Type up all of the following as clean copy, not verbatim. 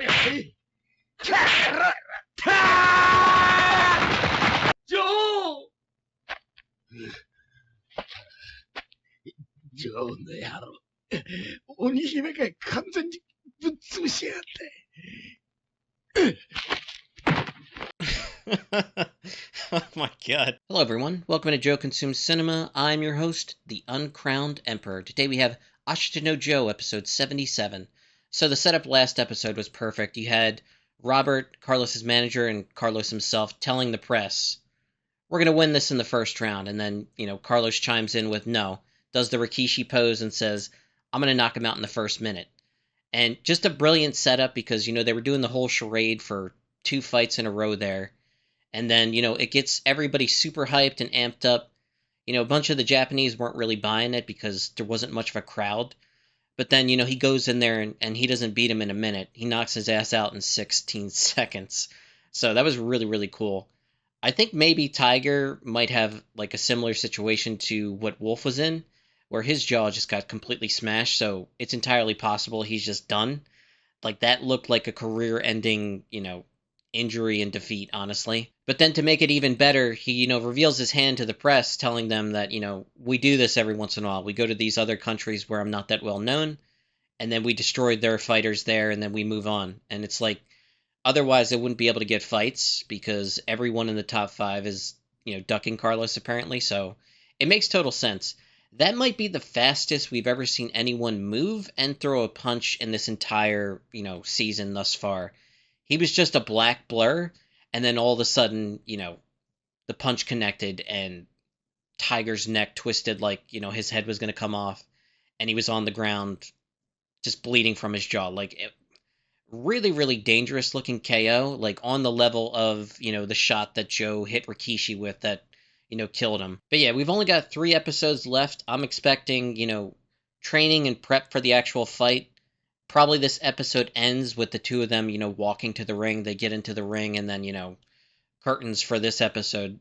Joe! ジョーの野郎。鬼姫が完全にぶっ潰しやがって。Oh my god. Hello everyone, welcome to Joe Consumes Cinema. I'm your host, the Uncrowned Emperor. Today we have Ashita no Joe, episode 77. So the setup last episode was perfect. You had Robert, Carlos's manager, and Carlos himself telling the press, we're going to win this in the first round. And then, Carlos chimes in with no, does the Rikishi pose and says, I'm going to knock him out in the first minute. And just a brilliant setup because, they were doing the whole charade for 2 fights in a row there. And then, it gets everybody super hyped and amped up. A bunch of the Japanese weren't really buying it because there wasn't much of a crowd. But then, he goes in there and he doesn't beat him in a minute. He knocks his ass out in 16 seconds. So that was really, really cool. I think maybe Tiger might have like a similar situation to what Wolf was in, where his jaw just got completely smashed. So it's entirely possible he's just done. Like that looked like a career-ending, injury and defeat, honestly. But then to make it even better, he, reveals his hand to the press, telling them that, we do this every once in a while. We go to these other countries where I'm not that well known, and then we destroy their fighters there, and then we move on. And it's like, otherwise they wouldn't be able to get fights, because everyone in the top 5 is, ducking Carlos, apparently. So it makes total sense. That might be the fastest we've ever seen anyone move and throw a punch in this entire, season thus far. He was just a black blur, and then all of a sudden, the punch connected, and Tiger's neck twisted like, his head was going to come off, and he was on the ground, just bleeding from his jaw. Like, really, really dangerous looking KO, like on the level of, the shot that Joe hit Rikishi with that, killed him. But yeah, we've only got 3 episodes left. I'm expecting, training and prep for the actual fight. Probably this episode ends with the 2 of them, walking to the ring. They get into the ring, and then, curtains for this episode.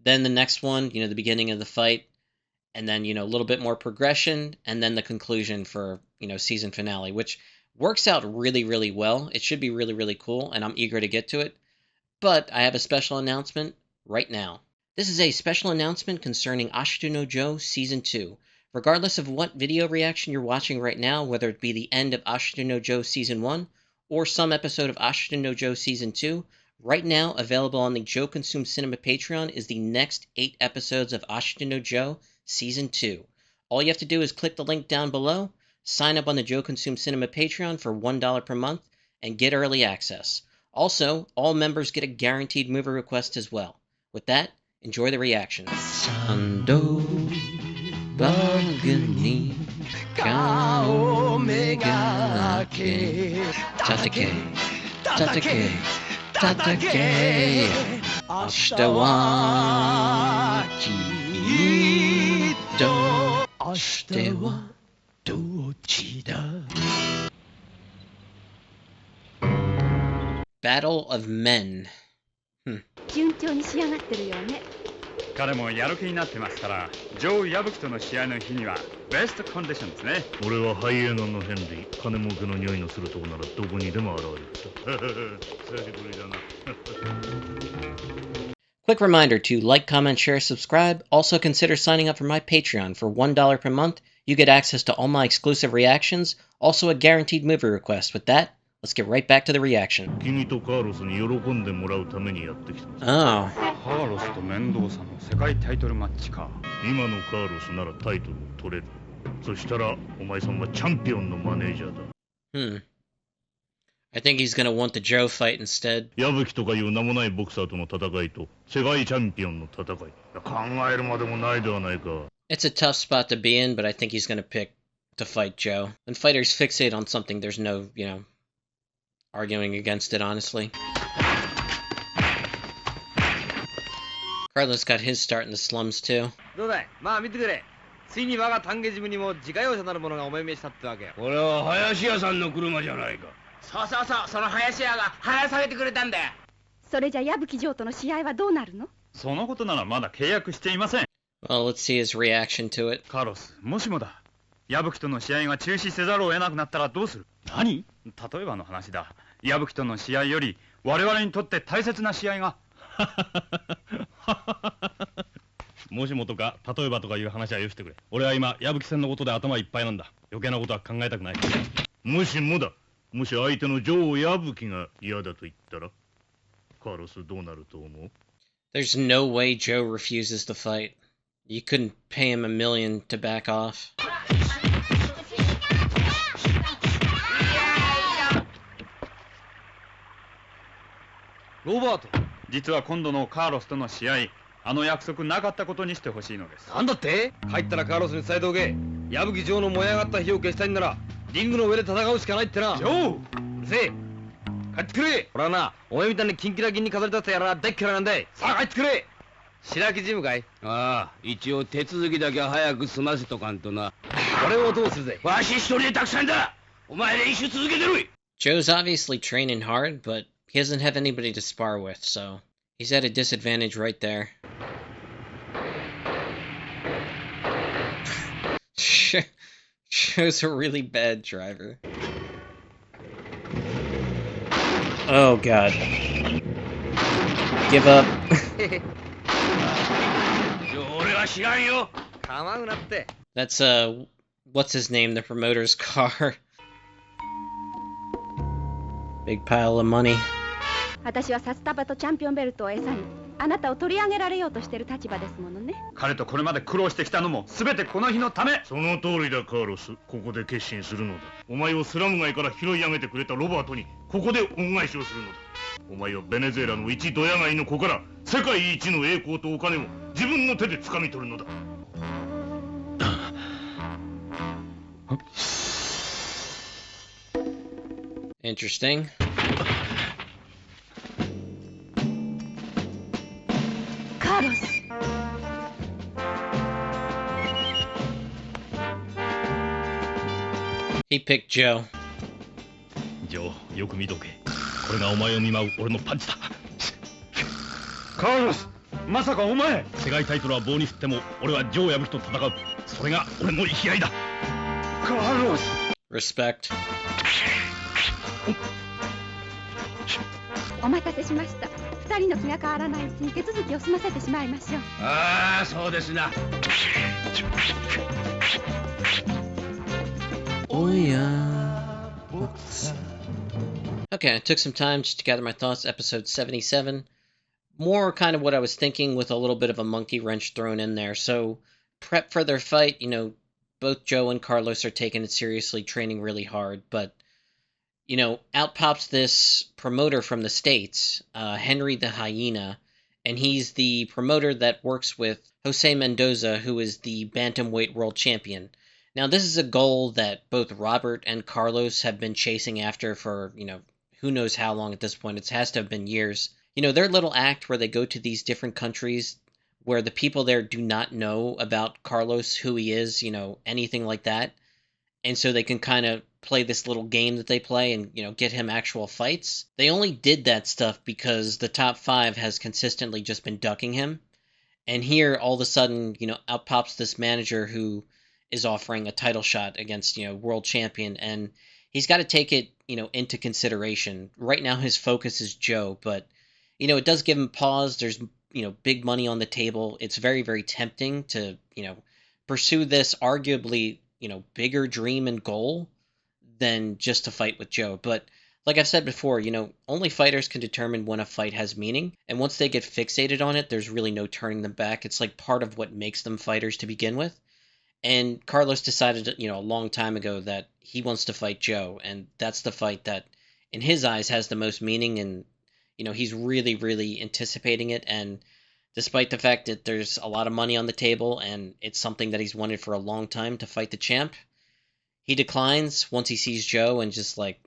Then the next one, the beginning of the fight, and then, a little bit more progression, and then the conclusion for, season finale, which works out really, really well. It should be really, really cool, and I'm eager to get to it. But I have a special announcement right now. This is a special announcement concerning Ashita no Joe Season 2. Regardless of what video reaction you're watching right now, whether it be the end of Ashita no Joe Season 1 or some episode of Ashita no Joe Season 2, right now available on the Joe Consumes Cinema Patreon is the next 8 episodes of Ashita no Joe Season 2. All you have to do is click the link down below, sign up on the Joe Consumes Cinema Patreon for $1 per month, and get early access. Also, all members get a guaranteed movie request as well. With that, enjoy the reaction. Sando Balgani Kao Megake Tatake Tatake Tatake Ashita wa Kiito Ashita wa Dochi da. Battle of Men. 順調に仕上がってるよね。彼もやる気になってますから、ジョー・ヤブキとの試合の日にはベストコンディションですね。俺はハイエナのヘンリー、金儲けの匂いのするとこならどこにでも現れる。久しぶりだな。Quick reminder to like, comment, share, subscribe. Also consider signing up for my Patreon for $1 per month. You get access to all my exclusive reactions, also a guaranteed movie request. With that, let's get right back to the reaction. 君とカーロスに喜んでもらうためにやってきた。Oh. カーロスとメンドーサの世界タイトルマッチか。今のカーロスならタイトルを取れる。そしたらお前さんはチャンピオンのマネージャーだ。I think he's gonna want the Joe fight instead. 矢吹とかいう名もないボクサーとの戦いと世界チャンピオンの戦い。考えるまでもないではないか。It's a tough spot to be in, but I think he's gonna pick to fight Joe. When fighters fixate on something, there's no, arguing against it, honestly. Carlos got his start in the slums, too. どうだい、まあ見てくれ。ついに我が丹下島にも自家用車なるものがお目見えしたってわけ。これは林家さんの車じゃないか。そうそうそう、その林家が払い下げてくれたんだよ。それじゃ矢吹城との試合はどうなるの？そのことならまだ契約していません。Well, let's see his reaction to it. カーロス、もしもだ。矢吹との試合が中止せざるを得なくなったらどうする？何？例えばの話だ。矢吹との試合より我々にとって大切な試合が。もしもとか例えばとかいう話はよしてくれ。俺は今矢吹戦のことで頭いっぱいなんだ。余計なことは考えたくない。もしもだ、もし相手の女王矢吹が嫌だと言ったら、カーロスどうなると思う？ There's no way Joe refuses the fight. You couldn't pay him $1 million to back off. ロバート、実は今度のカーロスとの試合、あの約束なかったことにしてほしいのです。なんだって？帰ったらカーロスに伝えておけ。矢吹城の燃え上がった火を消したいんならリングの上で戦うしかないってな。ジョー、うるせえ、帰ってくれ。ほらな、お前みたいにキンキラキンに飾り立てたやら大っ嫌いなんだい。さあ帰ってくれ。白木ジムかい？ああ、一応手続きだけは早く済ませとかんとな。俺をどうするぜ？わし一人でたくさんだ。お前練習続けてるい。 Joe's obviously training hard, but he doesn't have anybody to spar with, so he's at a disadvantage right there. Joe's a really bad driver. Oh god. Give up. 俺は知らんよ。構うなって。That's what's his name, the promoter's car. Big pile of money. 私は札束とチャンピオンベルトを餌にあなたを取り上げられようとしている立場ですものね。彼とこれまで苦労してきたのも全てこの日のため。その通りだカーロス。ここで決心するのだ。お前をスラム街から拾い上げてくれたロバートにここで恩返しをするのだ。お前はベネズエラの一ドヤ街の子から世界一の栄光とお金を自分の手で掴み取るのだ。Interesting. Carlos. He picked Joe. ジョー、よく見とけ。これがお前を見舞う俺のパンチだ。カーロス、まさかお前。世界タイトルは棒に振っても俺はジョー矢吹と戦う。それが俺の生きがいだ。カーロス。Respect. お待たせしました。二人の気が変わらないうちに手続きを済ませてしまいましょう。ああ、そうですな。Oh yeah. Okay, I took some time just to gather my thoughts. Episode 77. More kind of what I was thinking with a little bit of a monkey wrench thrown in there. So, prep for their fight. You know, both Joe and Carlos are taking it seriously, training really hard. But, you know, out pops this promoter from the States, Henry the Hyena. And he's the promoter that works with Jose Mendoza, who is the bantamweight world champion. Now, this is a goal that both Robert and Carlos have been chasing after for, you know, who knows how long at this point. It has to have been years. You know, their little act where they go to these different countries where the people there do not know about Carlos, who he is, you know, anything like that. And so they can kind of play this little game that they play and, you know, get him actual fights. They only did that stuff because the top 5 has consistently just been ducking him. And here, all of a sudden, you know, out pops this manager who is offering a title shot against, you know, world champion, and he's got to take it, you know, into consideration. Right now his focus is Joe, but, you know, it does give him pause. There's, you know, big money on the table. It's very, very tempting to, you know, pursue this arguably, you know, bigger dream and goal than just to fight with Joe. But like I've said before, you know, only fighters can determine when a fight has meaning, and once they get fixated on it, there's really no turning them back. It's like part of what makes them fighters to begin with. And Carlos decided, you know, a long time ago that he wants to fight Joe, and that's the fight that, in his eyes, has the most meaning, and, you know, he's really, really anticipating it, and despite the fact that there's a lot of money on the table, and it's something that he's wanted for a long time to fight the champ, he declines once he sees Joe and just, like,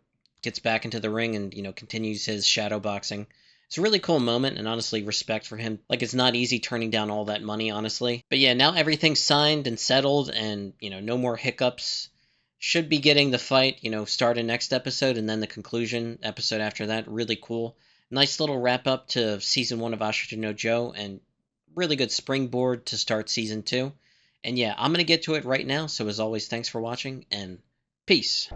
gets back into the ring and, you know, continues his shadow boxing. It's a really cool moment, and honestly, respect for him. Like, it's not easy turning down all that money, honestly. But yeah, now everything's signed and settled, and, you know, no more hiccups. Should be getting the fight, you know, start in next episode, and then the conclusion episode after that. Really cool. Nice little wrap-up to Season 1 of Ashita no Joe, and really good springboard to start Season 2. And yeah, I'm going to get to it right now, so as always, thanks for watching, and peace.